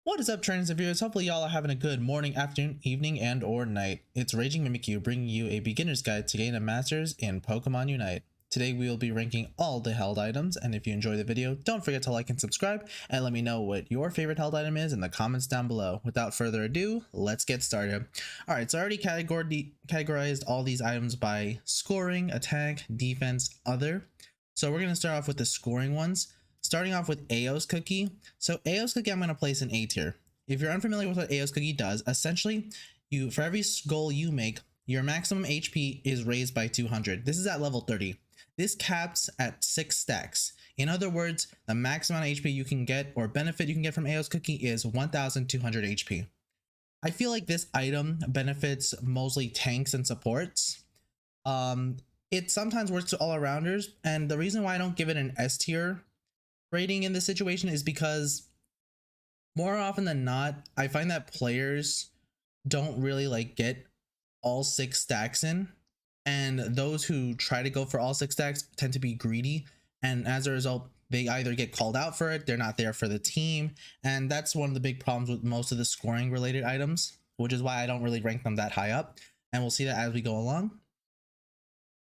What is up, trainers and viewers? Hopefully y'all are having a good morning, afternoon, evening, and or night. It's Raging Mimikyu bringing you a beginner's guide to gain a master's in Pokemon Unite. Today we will be ranking all the held items, and if you enjoy the video, don't forget to like and subscribe, and let me know what your favorite held item is in the comments down below. Without further ado, let's get started. Alright, so I already categorized all these items by scoring, attack, defense, other. So we're going to start off with the scoring ones. Starting off with Ao's Cookie. So Ao's Cookie I'm going to place in A tier. If you're unfamiliar with what Ao's Cookie does, essentially, for every goal you make, your maximum HP is raised by 200. This is at level 30. This caps at 6 stacks. In other words, the max amount of HP you can get or benefit you can get from Ao's Cookie is 1200 HP. I feel like this item benefits mostly tanks and supports. It sometimes works to all-arounders, and the reason why I don't give it an S tier rating in this situation is because more often than not, I find that players don't really get all 6 stacks in, and those who try to go for all 6 stacks tend to be greedy, and as a result they either get called out for it, they're not there for the team, and that's one of the big problems with most of the scoring related items, which is why I don't really rank them that high up, and we'll see that as we go along.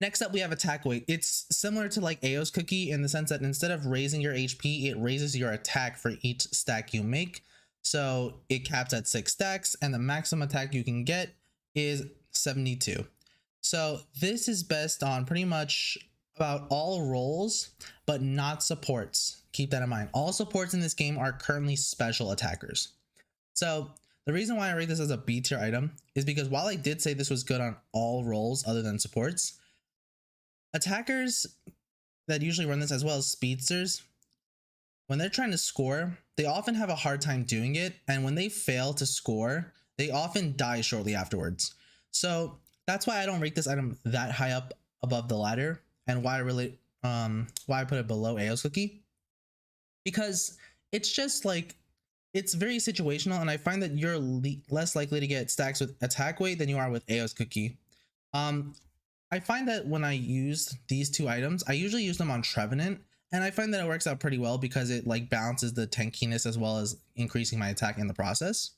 Next up, we have attack weight. It's similar to like Ao's Cookie in the sense that instead of raising your HP, it raises your attack for each stack you make. So it caps at 6 stacks, and the maximum attack you can get is 72. So this is best on pretty much about all roles, but not supports. Keep that in mind. All supports in this game are currently special attackers. So the reason why I rate this as a B tier item is because while I did say this was good on all roles other than supports, attackers that usually run this, as well as speedsters, when they're trying to score, they often have a hard time doing it, and when they fail to score, they often die shortly afterwards. So that's why I don't rate this item that high up above the ladder, and why I put it below Ao's Cookie, because it's just it's very situational, and I find that you're less likely to get stacks with attack weight than you are with Ao's Cookie. I find that when I use these two items, I usually use them on Trevenant, and I find that it works out pretty well because it balances the tankiness as well as increasing my attack in the process.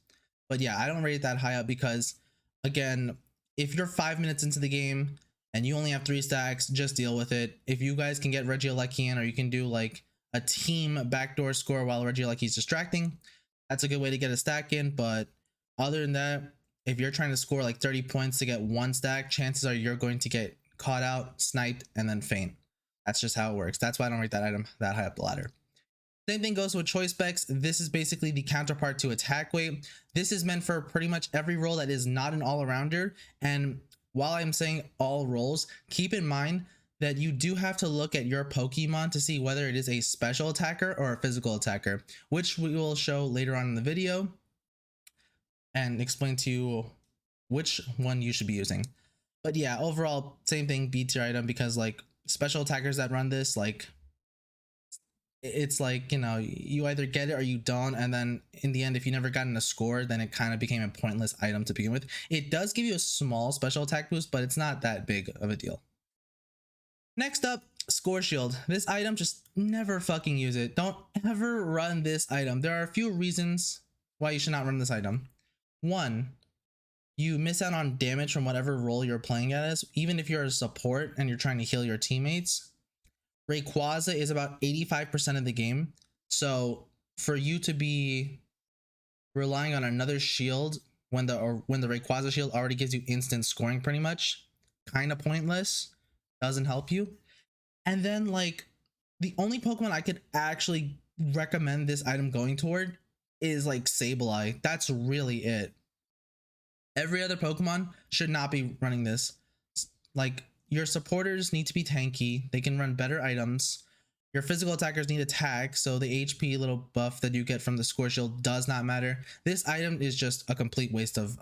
But yeah, I don't rate it that high up because, again, if you're 5 minutes into the game and you only have 3 stacks, just deal with it. If you guys can get Regieleki in, or you can do a team backdoor score while Regieleki is distracting, that's a good way to get a stack in. But other than that, if you're trying to score 30 points to get 1 stack, chances are you're going to get caught out, sniped, and then faint. That's just how it works. That's why I don't rate that item that high up the ladder. Same thing goes with choice specs. This is basically the counterpart to attack weight. This is meant for pretty much every role that is not an all-arounder. And while I'm saying all roles, keep in mind that you do have to look at your Pokemon to see whether it is a special attacker or a physical attacker, which we will show later on in the video and explain to you which one you should be using. But yeah, overall, same thing, B tier item, because special attackers that run this, it's you either get it or you don't, and then in the end, if you never gotten a score, then it kind of became a pointless item to begin with. It does give you a small special attack boost, but it's not that big of a deal. Next up, Score Shield. This item, just never fucking use it. Don't ever run this item. There are a few reasons why you should not run this item. 1, you miss out on damage from whatever role you're playing as, even if you're a support and you're trying to heal your teammates. Rayquaza is about 85% of the game, so for you to be relying on another shield when the Rayquaza shield already gives you instant scoring, pretty much, kind of pointless, doesn't help you. And then the only Pokemon I could actually recommend this item going toward is Sableye. That's really it. Every other Pokemon should not be running this. Your supporters need to be tanky. They can run better items. Your physical attackers need attack, so the HP little buff that you get from the Score Shield does not matter. This item is just a complete waste of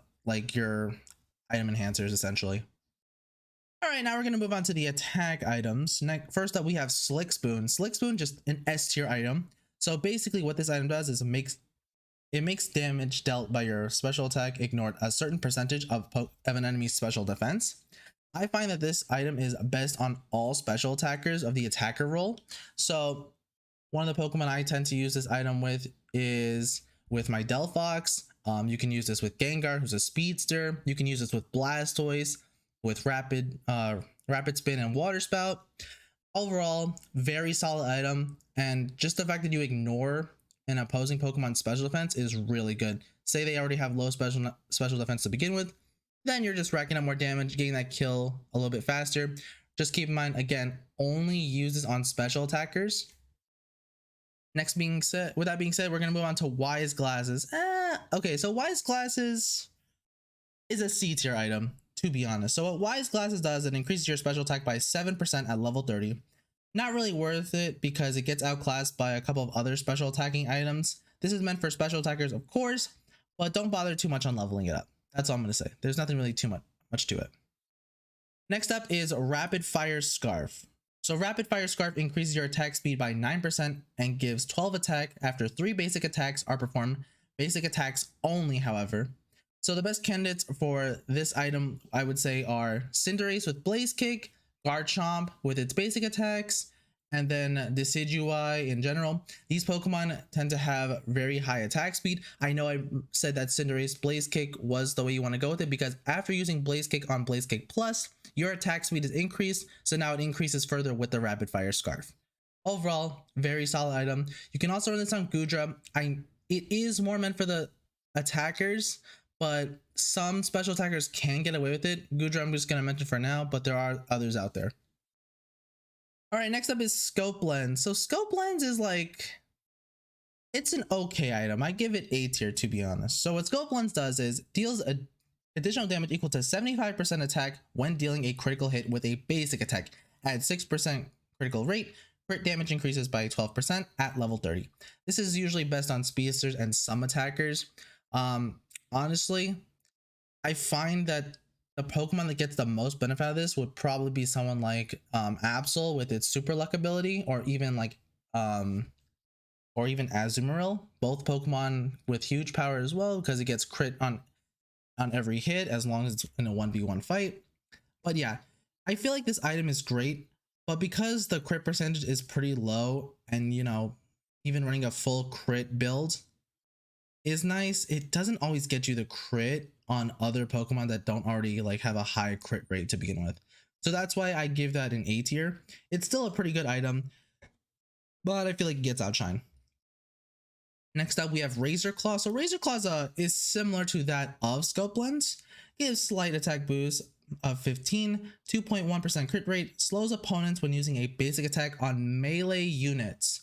your item enhancers, essentially. All right, now we're gonna move on to the attack items. First up, we have Slick Spoon. Slick Spoon, just an S tier item. So basically what this item does is it makes damage dealt by your special attack ignored a certain percentage of an enemy's special defense. I find that this item is best on all special attackers of the attacker role. So one of the Pokemon I tend to use this item with is with my Delphox. You can use this with Gengar, who's a speedster. You can use this with Blastoise, with Rapid Spin and Water Spout. Overall, very solid item, and just the fact that you ignore an opposing Pokemon special defense is really good. Say they already have low special defense to begin with, then you're just racking up more damage, getting that kill a little bit faster. Just keep in mind, again, only uses on special attackers. With that being said, we're gonna move on to Wise Glasses. Okay, so Wise Glasses is a C tier item, to be honest. So what Wise Glasses does, it increases your special attack by 7% at level 30. Not really worth it because it gets outclassed by a couple of other special attacking items. This is meant for special attackers, of course, but don't bother too much on leveling it up. That's all I'm gonna say. There's nothing really too much to it. Next up is Rapid Fire Scarf. So Rapid Fire Scarf increases your attack speed by 9% and gives 12 attack after 3 basic attacks are performed. Basic attacks only, however. So the best candidates for this item, I would say, are Cinderace with Blaze Kick, Garchomp with its basic attacks, and then Decidueye in general. These Pokemon tend to have very high attack speed. I know I said that Cinderace Blaze Kick was the way you want to go with it because after using Blaze Kick on Blaze Kick Plus, your attack speed is increased, so now it increases further with the Rapid Fire Scarf. Overall, very solid item. You can also run this on Goodra. It is more meant for the attackers, but some special attackers can get away with it. Goodra I'm just going to mention for now, but there are others out there. All right, next up is Scope Lens. So Scope Lens is like, it's an okay item. I give it A tier, to be honest. So what Scope Lens does is deals additional damage equal to 75% attack when dealing a critical hit with a basic attack. At 6% critical rate, crit damage increases by 12% at level 30. This is usually best on speedsters and some attackers. Honestly, I find that the Pokemon that gets the most benefit out of this would probably be someone like Absol with its Super Luck ability, or even Azumarill. Both Pokemon with huge power as well, because it gets crit on every hit as long as it's in a 1v1 fight. But yeah, I feel like this item is great, but because the crit percentage is pretty low, and you know, even running a full crit build is nice, it doesn't always get you the crit on other Pokemon that don't already like have a high crit rate to begin with. So that's why I give that an A tier. It's still a pretty good item, but I feel like it gets outshine. Next up, we have Razor Claw. So Razor Claw is similar to that of Scope Lens. Gives slight attack boost of 15, 2.1% crit rate, slows opponents when using a basic attack on melee units.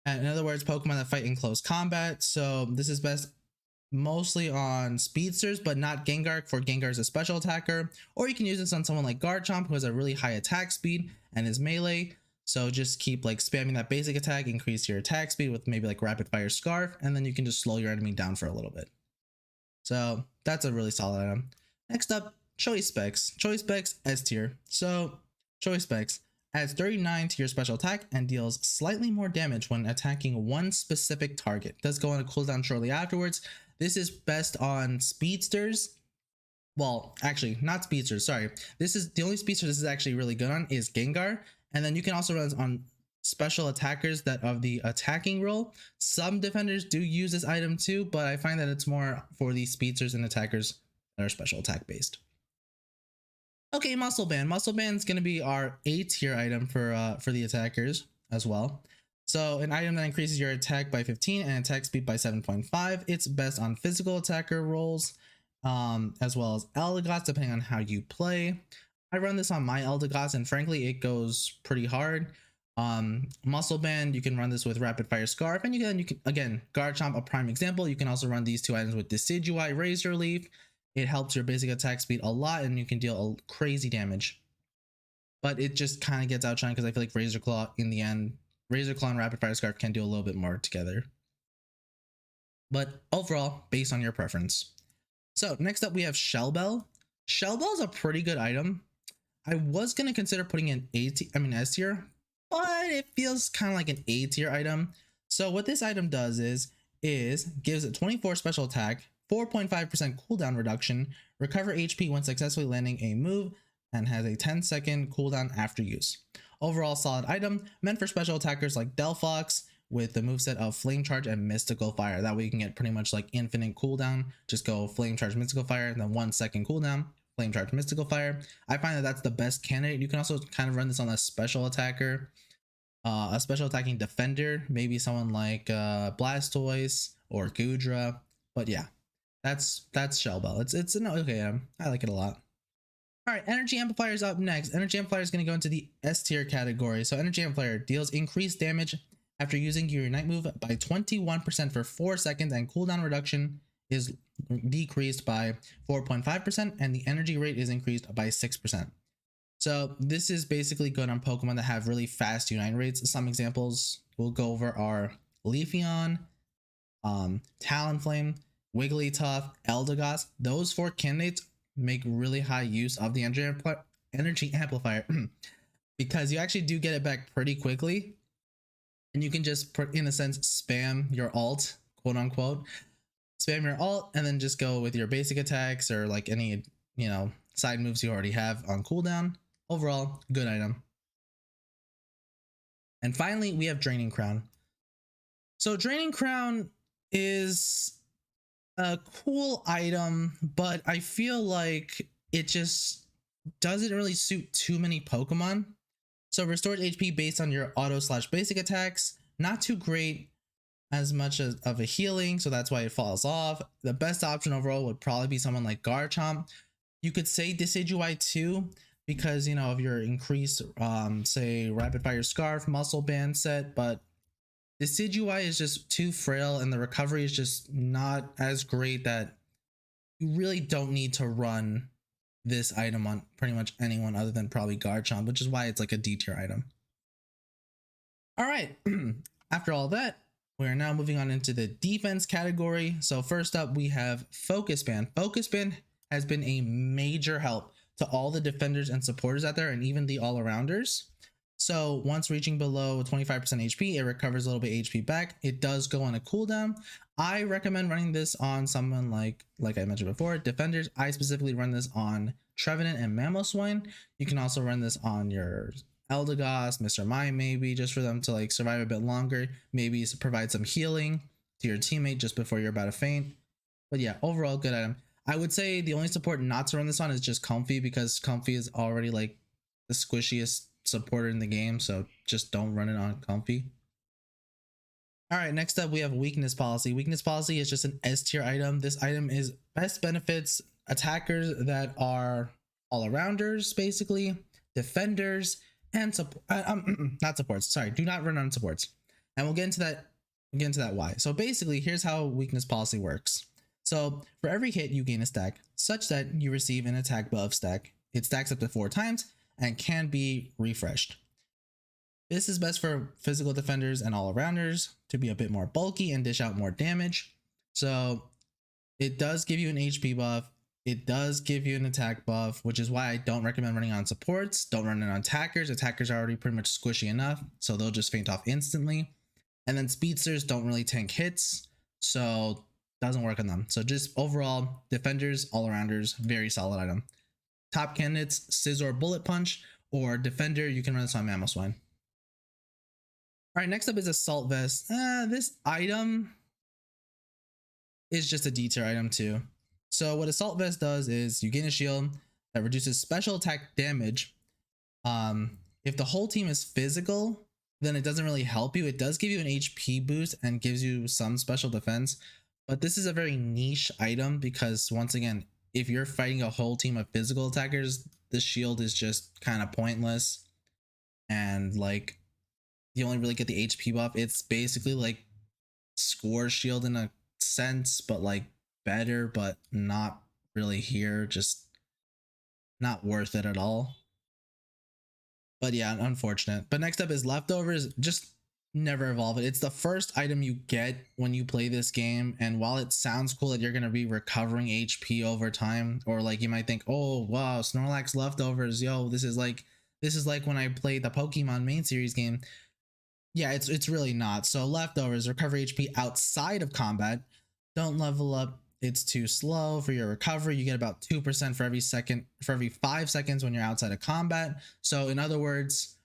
And in other words, Pokemon that fight in close combat. So this is best mostly on speedsters, but not Gengar, for Gengar is a special attacker. Or you can use this on someone like Garchomp, who has a really high attack speed and is melee. So just keep like spamming that basic attack, increase your attack speed with maybe like Rapid Fire Scarf, and then you can just slow your enemy down for a little bit. So that's a really solid item. Next up, Choice Specs. Choice Specs S tier. So Choice Specs adds 39 to your special attack and deals slightly more damage when attacking one specific target. Does go on a cooldown shortly afterwards. This is best on speedsters. Well, actually, not speedsters, sorry. This is the only speedster this is actually really good on is Gengar. And then you can also run this on special attackers that of the attacking role. Some defenders do use this item too, but I find that it's more for the speedsters and attackers that are special attack based. Okay, Muscle Band. Muscle Band is going to be our A tier item for the attackers as well. So an item that increases your attack by 15 and attack speed by 7.5. It's best on physical attacker roles, as well as Eldegoss, depending on how you play. I run this on my Eldegoss, and frankly, it goes pretty hard. Muscle Band, you can run this with Rapid Fire Scarf, and you can again, Garchomp, a prime example. You can also run these two items with Decidueye, Razor Leaf. It helps your basic attack speed a lot, and you can deal a crazy damage. But it just kind of gets outshined because I feel like Razor Claw in the end, Razor Claw and Rapid Fire Scarf can do a little bit more together. But overall, based on your preference. So next up, we have Shell Bell. Shell Bell is a pretty good item. I was gonna consider putting an S tier, but it feels kind of like an A tier item. So what this item does is gives a 24 special attack, 4.5% cooldown reduction, recover HP when successfully landing a move, and has a 10-second cooldown after use. Overall solid item, meant for special attackers like Delphox with the moveset of Flame Charge and Mystical Fire. That way you can get pretty much like infinite cooldown. Just go Flame Charge, Mystical Fire, and then 1 second cooldown, Flame Charge, Mystical Fire. I find that that's the best candidate. You can also kind of run this on a special attacker, a special attacking defender, maybe someone like Blastoise or Goodra. But yeah, that's Shell Bell. It's an okay item. I like it a lot. All right, Energy Amplifier is up next. Energy Amplifier is going to go into the S tier category. So Energy Amplifier deals increased damage after using your Unite move by 21% for 4 seconds, and cooldown reduction is decreased by 4.5%, and the energy rate is increased by 6%. So this is basically good on Pokemon that have really fast Unite rates. Some examples we'll go over are Leafeon, Talonflame, Wigglytuff, Eldegoss. Those 4 candidates make really high use of the energy amplifier because you actually do get it back pretty quickly, and you can just, in a sense, spam your alt, quote unquote, spam your alt, and then just go with your basic attacks or like any, you know, side moves you already have on cooldown. Overall, good item. And finally, we have Draining Crown. So Draining Crown is a cool item, but I feel like it just doesn't really suit too many Pokemon. So restores HP based on your auto/basic attacks. Not too great as much as of a healing, so that's why it falls off. The best option overall would probably be someone like Garchomp. You could say Decidueye too, because, you know, of your increased say Rapid Fire Scarf, Muscle Band set, but Decidueye is just too frail and the recovery is just not as great that you really don't need to run this item on pretty much anyone other than probably Garchomp, which is why it's like a D tier item. All right, after all that, we are now moving on into the defense category. So first up, we have Focus Band. Focus Band has been a major help to all the defenders and supporters out there, and even the all-arounders. So once reaching below 25% HP, it recovers a little bit HP back. It does go on a cooldown. I recommend running this on someone like I mentioned before, defenders. I specifically run this on Trevenant and Mamoswine. You can also run this on your Eldegoss, Mr. Mime, maybe, just for them to like survive a bit longer. Maybe provide some healing to your teammate just before you're about to faint. But yeah, overall good item. I would say the only support not to run this on is just Comfey, because Comfey is already like the squishiest supporter in the game, so just don't run it on Comfey. All right, next up we have Weakness Policy. Weakness Policy is just an S tier item. This item is best benefits attackers that are all-arounders, basically, defenders, and not supports. Sorry, do not run on supports. And we'll get into that why. So basically, here's how Weakness Policy works. So for every hit, you gain a stack such that you receive an attack buff stack. It stacks up to 4 times and can be refreshed. This is best for physical defenders and all-arounders to be a bit more bulky and dish out more damage. So it does give you an HP buff. It does give you an attack buff, which is why I don't recommend running on supports. Don't run it on attackers. Attackers are already pretty much squishy enough, so they'll just faint off instantly. And then speedsters don't really tank hits, so doesn't work on them. So just overall, defenders, all-arounders, very solid item. Top candidates, Scizor Bullet Punch, or defender, you can run this on Mamoswine. All right, next up is Assault Vest. This item is just a D tier item too. So what Assault Vest does is you gain a shield that reduces special attack damage. If the whole team is physical, then it doesn't really help you. It does give you an HP boost and gives you some special defense, but this is a very niche item because, once again, if you're fighting a whole team of physical attackers, the shield is just kind of pointless, and like you only really get the HP buff. It's basically like Score Shield in a sense, but like better, but not really here. Just not worth it at all. But yeah, unfortunate. But next up is Leftovers. Just never evolve it. It's the first item you get when you play this game, and while it sounds cool that you're going to be recovering HP over time, or like you might think, oh wow, Snorlax Leftovers, yo, this is like when I played the Pokemon main series game. Yeah, it's really not. So Leftovers, recover HP outside of combat. Don't level up, it's too slow for your recovery. You get about 2% for every 5 seconds when you're outside of combat. So in other words,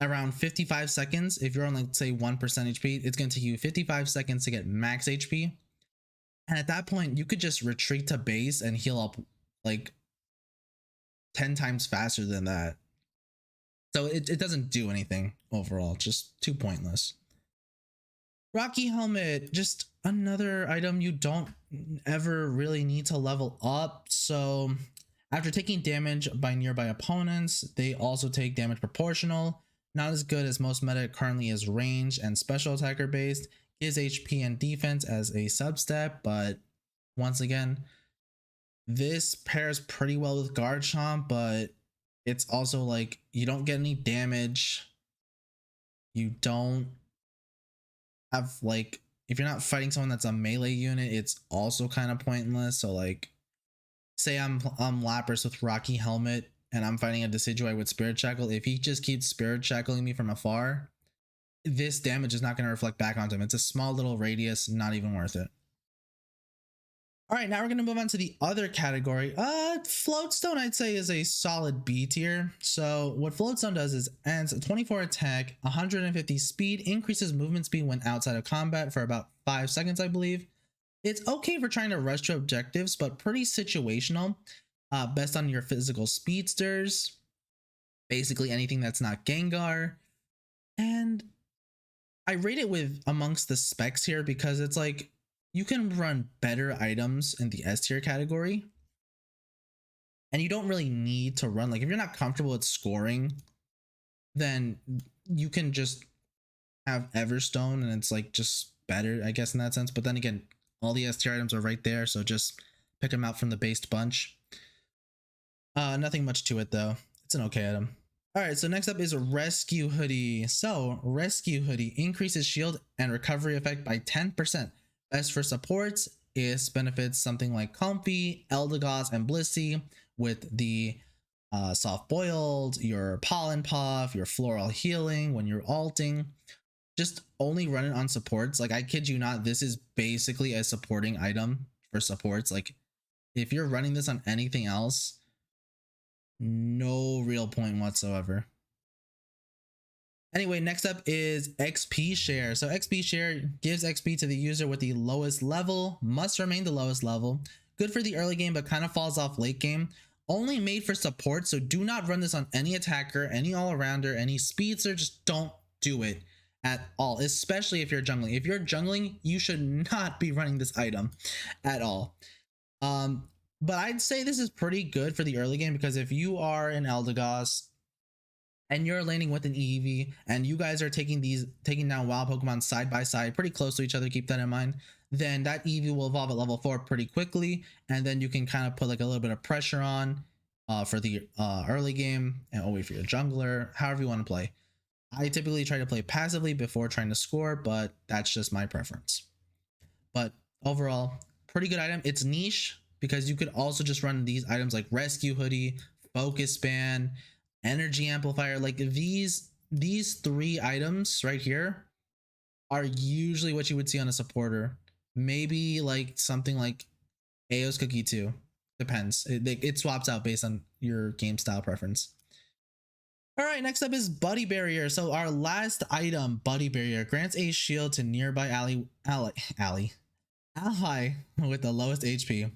around 55 seconds. If you're on like say 1% HP, it's going to take you 55 seconds to get max HP. And at that point, you could just retreat to base and heal up like 10 times faster than that. So it doesn't do anything overall, just too pointless. Rocky Helmet, just another item you don't ever really need to level up. So after taking damage by nearby opponents, they also take damage proportional. Not as good as most meta currently is range and special attacker based. Gives HP and defense as a substep, but once again, this pairs pretty well with Garchomp, but it's also like you don't get any damage. You don't have like, if you're not fighting someone that's a melee unit, it's also kind of pointless. So like, say I'm Lapras with Rocky Helmet and I'm fighting a Decidueye with Spirit Shackle. If he just keeps Spirit Shackling me from afar, this damage is not going to reflect back onto him. It's a small little radius, not even worth it. All right, now we're going to move on to the other category. Floatstone, I'd say, is a solid B tier. So what Floatstone does is adds 24 attack, 150 speed, increases movement speed when outside of combat for about 5 seconds, I believe. It's okay for trying to rush to objectives, but pretty situational. Best on your physical speedsters, basically anything that's not Gengar. And I rate it with amongst the specs here because it's like, you can run better items in the S tier category. And you don't really need to run, like if you're not comfortable with scoring, then you can just have Everstone and it's like just better, I guess, in that sense. But then again, all the S tier items are right there, so just pick them out from the based bunch. Nothing much to it though. It's an okay item. All right, so next up is Rescue Hoodie. So Rescue Hoodie increases shield and recovery effect by 10%. Best for supports. Is benefits something like Comfy, Eldegoss, and Blissey with the soft boiled, your pollen puff, your floral healing when you're alting. Just only run it on supports. Like I kid you not, this is basically a supporting item for supports. Like if you're running this on anything else, no real point whatsoever. Anyway, next up is XP share. So XP share gives XP to the user with the lowest level, must remain the lowest level. Good for the early game, but kind of falls off late game. Only made for support, so do not run this on any attacker, any all-arounder, any speedster. Just don't do it at all, especially if you're jungling. If you're jungling, you should not be running this item at all. But I'd say this is pretty good for the early game because if you are an Eldegoss and you're laning with an EV and you guys are taking down wild Pokemon side by side, pretty close to each other, keep that in mind, then that EV will evolve at level 4 pretty quickly, and then you can kind of put like a little bit of pressure on for the early game and wait for your jungler, however you want to play. I typically try to play passively before trying to score, but that's just my preference. But overall, pretty good item. It's niche because you could also just run these items like Rescue Hoodie, Focus Band, Energy Amplifier. Like these 3 items right here are usually what you would see on a supporter. Maybe like something like Ao's Cookie too. Depends. It swaps out based on your game style preference. All right, next up is Buddy Barrier. So our last item, Buddy Barrier, grants a shield to nearby ally with the lowest HP.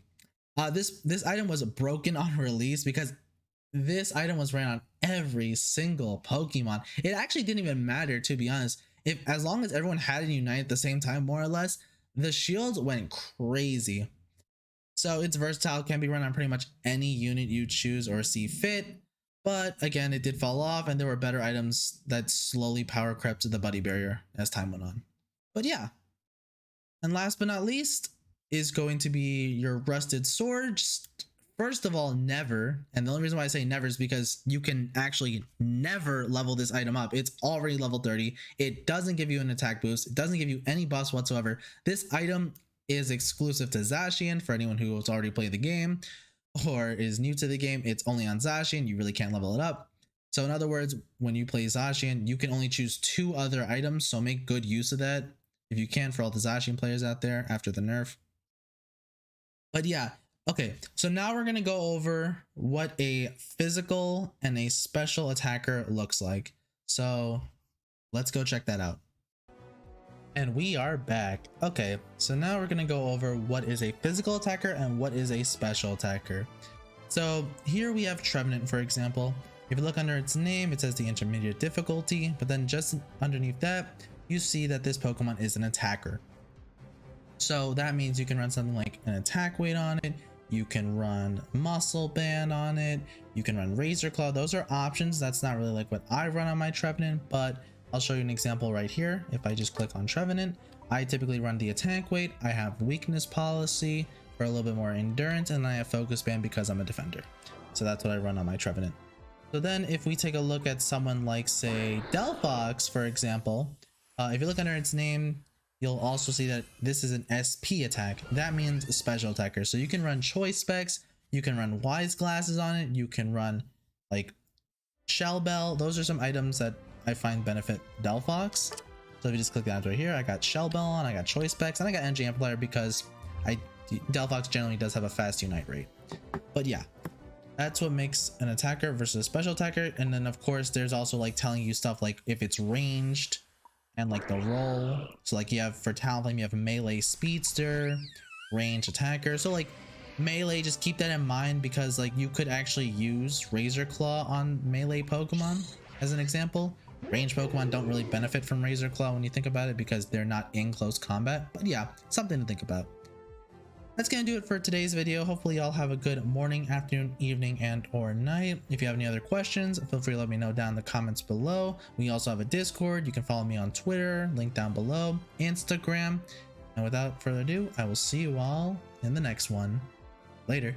This item was broken on release because this item was ran on every single Pokemon. It actually didn't even matter, to be honest. As long as everyone had it unite at the same time, more or less, the shield went crazy. So it's versatile, can be run on pretty much any unit you choose or see fit. But again, it did fall off, and there were better items that slowly power crept to the Buddy Barrier as time went on. But yeah. And last but not least is going to be your Rusted Sword. First of all, never, and the only reason why I say never is because you can actually never level this item up. It's already level 30. It doesn't give you an attack boost. It doesn't give you any buffs whatsoever. This item is exclusive to Zacian for anyone who has already played the game or is new to the game. It's only on Zacian. You really can't level it up. So in other words, when you play Zacian, you can only choose 2 other items. So make good use of that if you can for all the Zacian players out there after the nerf. But yeah. Okay, so now we're going to go over what a physical and a special attacker looks like. So let's go check that out. And we are back. Okay, so now we're gonna go over what is a physical attacker and what is a special attacker. So here we have Trevenant, for example. If you look under its name, it says the intermediate difficulty, but then just underneath that, you see that this Pokemon is an attacker. So that means you can run something like an attack weight on it, you can run muscle band on it, you can run razor claw. Those are options. That's not really like what I run on my Trevenant, but I'll show you an example right here. If I just click on Trevenant, I typically run the attack weight. I have weakness policy for a little bit more endurance, and I have focus band because I'm a defender. So that's what I run on my Trevenant. So then if we take a look at someone like, say, Delphox, for example, if you look under its name, you'll also see that this is an SP attack. That means a special attacker. So you can run choice specs, you can run wise glasses on it, you can run like shell bell. Those are some items that I find benefit Delphox. So if you just click that right here, I got shell bell on, I got choice specs, and I got energy amplifier because Delphox generally does have a fast unite rate. But yeah, that's what makes an attacker versus a special attacker. And then of course there's also like telling you stuff like if it's ranged and like the roll. So like you have for Talonflame, you have melee speedster, range attacker. So like melee, just keep that in mind because like you could actually use Razor Claw on melee Pokemon as an example. Range Pokemon don't really benefit from Razor Claw when you think about it because they're not in close combat. But yeah, something to think about. That's gonna do it for today's video. Hopefully y'all have a good morning, afternoon, evening, and or night. If you have any other questions, feel free to let me know down in the comments below. We also have a Discord. You can follow me on Twitter, link down below, Instagram. And without further ado, I will see you all in the next one. Later.